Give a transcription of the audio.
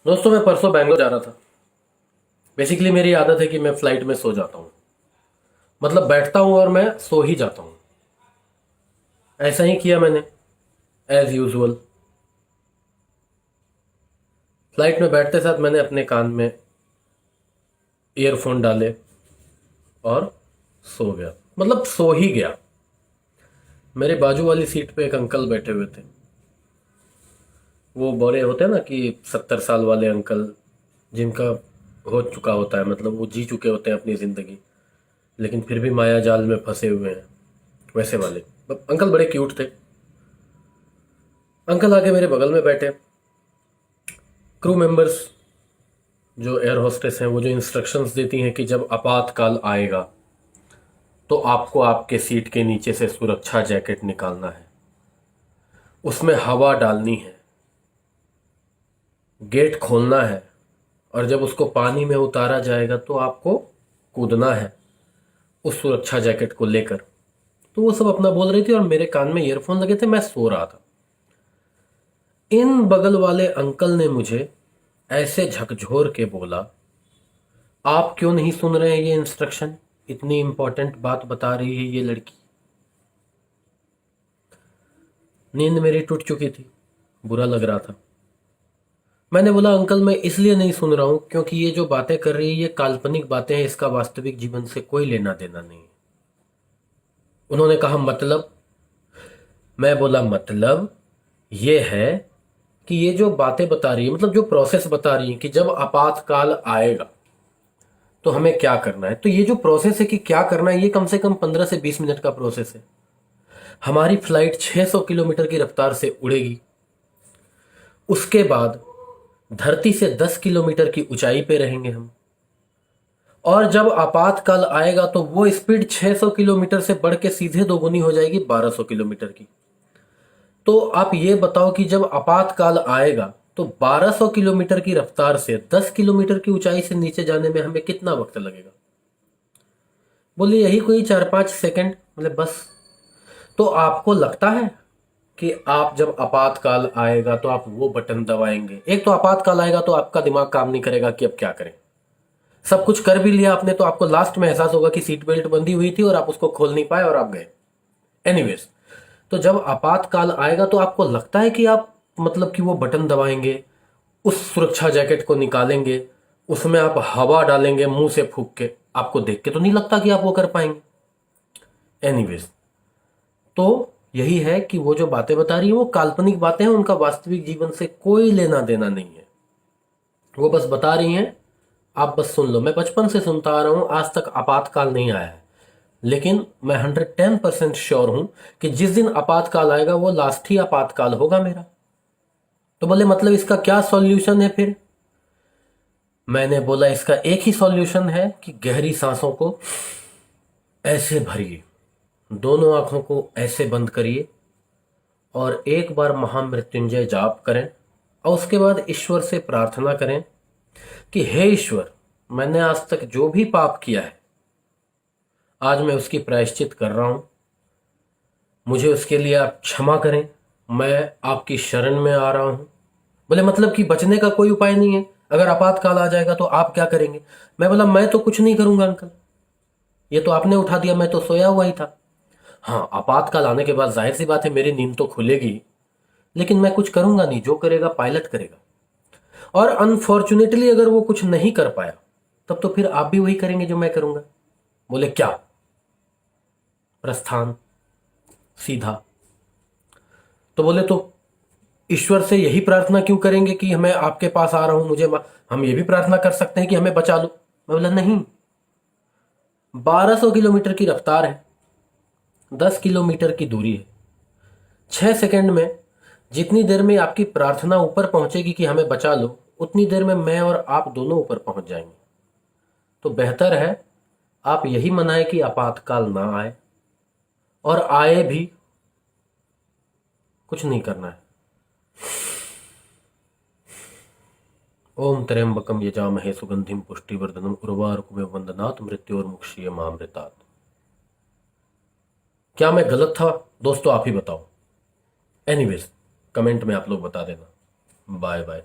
दोस्तों मैं परसों बैंगलोर जा रहा था। बेसिकली मेरी आदत है कि मैं फ्लाइट में सो जाता हूँ। मतलब बैठता हूँ और मैं सो ही जाता हूँ। ऐसा ही किया मैंने एज यूजुअल। फ्लाइट में बैठते साथ मैंने अपने कान में ईयरफोन डाले और सो गया। मतलब सो ही गया। मेरे बाजू वाली सीट पे एक अंकल बैठे हुए थे। वो बड़े होते हैं ना कि 70 साल वाले अंकल, जिनका हो चुका होता है, मतलब वो जी चुके होते हैं अपनी ज़िंदगी, लेकिन फिर भी माया जाल में फंसे हुए हैं, वैसे वाले। अंकल बड़े क्यूट थे। अंकल आके मेरे बगल में बैठे। क्रू मेंबर्स जो एयर होस्टेस हैं वो जो इंस्ट्रक्शंस देती हैं कि जब आपातकाल आएगा तो आपको आपके सीट के नीचे से सुरक्षा जैकेट निकालना है, उसमें हवा डालनी है, गेट खोलना है, और जब उसको पानी में उतारा जाएगा तो आपको कूदना है उस सुरक्षा जैकेट को लेकर। तो वो सब अपना बोल रही थी और मेरे कान में ईयरफोन लगे थे, मैं सो रहा था। इन बगल वाले अंकल ने मुझे ऐसे झकझोर के बोला, आप क्यों नहीं सुन रहे हैं ये इंस्ट्रक्शन? इतनी इंपॉर्टेंट बात बता रही है ये लड़की। नींद मेरी टूट चुकी थी, बुरा लग रहा था। मैंने बोला, अंकल मैं इसलिए नहीं सुन रहा हूं क्योंकि ये जो बातें कर रही है ये काल्पनिक बातें हैं, इसका वास्तविक जीवन से कोई लेना देना नहीं है। उन्होंने कहा मतलब? मैं बोला मतलब ये है कि ये जो बातें बता रही है, मतलब जो प्रोसेस बता रही है कि जब आपातकाल आएगा तो हमें क्या करना है, तो ये जो प्रोसेस है कि क्या करना है, ये कम से कम 15 से 20 मिनट का प्रोसेस है। हमारी फ्लाइट 600 किलोमीटर की रफ्तार से उड़ेगी। उसके बाद धरती से 10 किलोमीटर की ऊंचाई पे रहेंगे हम। और जब आपातकाल आएगा तो वो स्पीड 600 किलोमीटर से बढ़ के सीधे दोगुनी हो जाएगी 1200 किलोमीटर की। तो आप ये बताओ कि जब आपातकाल आएगा तो 1200 किलोमीटर की रफ्तार से 10 किलोमीटर की ऊंचाई से नीचे जाने में हमें कितना वक्त लगेगा? बोले यही कोई 4-5 सेकंड। मतलब बस। तो आपको लगता है कि आप जब आपातकाल आएगा तो आप वो बटन दबाएंगे? एक तो आपातकाल आएगा तो आपका दिमाग काम नहीं करेगा कि अब क्या करें। सब कुछ कर भी लिया आपने तो आपको लास्ट में एहसास होगा कि सीट बेल्ट बंधी हुई थी और आप उसको खोल नहीं पाए और आप गए। एनीवेज, तो जब आपातकाल आएगा तो आपको लगता है कि आप, मतलब कि वो बटन दबाएंगे, उस सुरक्षा जैकेट को निकालेंगे, उसमें आप हवा डालेंगे मुंह से फूंक के? आपको देख के तो नहीं लगता कि आप वो कर पाएंगे। एनीवेज, तो यही है कि वो जो बातें बता रही है वो काल्पनिक बातें हैं, उनका वास्तविक जीवन से कोई लेना देना नहीं है। वो बस बता रही हैं, आप बस सुन लो। मैं बचपन से सुनता आ रहा हूं, आज तक आपातकाल नहीं आया है, लेकिन मैं 110% श्योर हूं कि जिस दिन आपातकाल आएगा वो लास्ट ही आपातकाल होगा मेरा। तो बोले मतलब इसका क्या सॉल्यूशन है फिर? मैंने बोला इसका एक ही सॉल्यूशन है कि गहरी सांसों को ऐसे भरिए, दोनों आंखों को ऐसे बंद करिए और एक बार महामृत्युंजय जाप करें, और उसके बाद ईश्वर से प्रार्थना करें कि हे ईश्वर, मैंने आज तक जो भी पाप किया है आज मैं उसकी प्रायश्चित कर रहा हूं, मुझे उसके लिए आप क्षमा करें, मैं आपकी शरण में आ रहा हूं। बोले मतलब कि बचने का कोई उपाय नहीं है? अगर आपातकाल आ जाएगा तो आप क्या करेंगे? मैं बोला मैं तो कुछ नहीं करूंगा अंकल, ये तो आपने उठा दिया, मैं तो सोया हुआ ही था। हाँ, आपातकाल आने के बाद जाहिर सी बात है मेरी नींद तो खुलेगी, लेकिन मैं कुछ करूंगा नहीं, जो करेगा पायलट करेगा। और अनफॉर्चुनेटली अगर वो कुछ नहीं कर पाया तब तो फिर आप भी वही करेंगे जो मैं करूंगा। बोले क्या? प्रस्थान, सीधा। तो बोले तो ईश्वर से यही प्रार्थना क्यों करेंगे कि मैं आपके पास आ रहा हूं, हम ये भी प्रार्थना कर सकते हैं कि हमें बचा लो? मैं बोला नहीं, 1200 किलोमीटर की रफ्तार है, 10 किलोमीटर की दूरी है। 6 सेकंड में जितनी देर में आपकी प्रार्थना ऊपर पहुंचेगी कि हमें बचा लो, उतनी देर में मैं और आप दोनों ऊपर पहुंच जाएंगे। तो बेहतर है आप यही मनाएं कि आपातकाल ना आए, और आए भी कुछ नहीं करना है। ओम त्र्यंबकम यजामहे सुगंधिम पुष्टिवर्धनम उर्वारुकमिव वंदनात् मृत्योर्मुक्षीयमामृतात्। क्या मैं गलत था दोस्तों? आप ही बताओ। एनीवेज, कमेंट में आप लोग बता देना। Bye bye.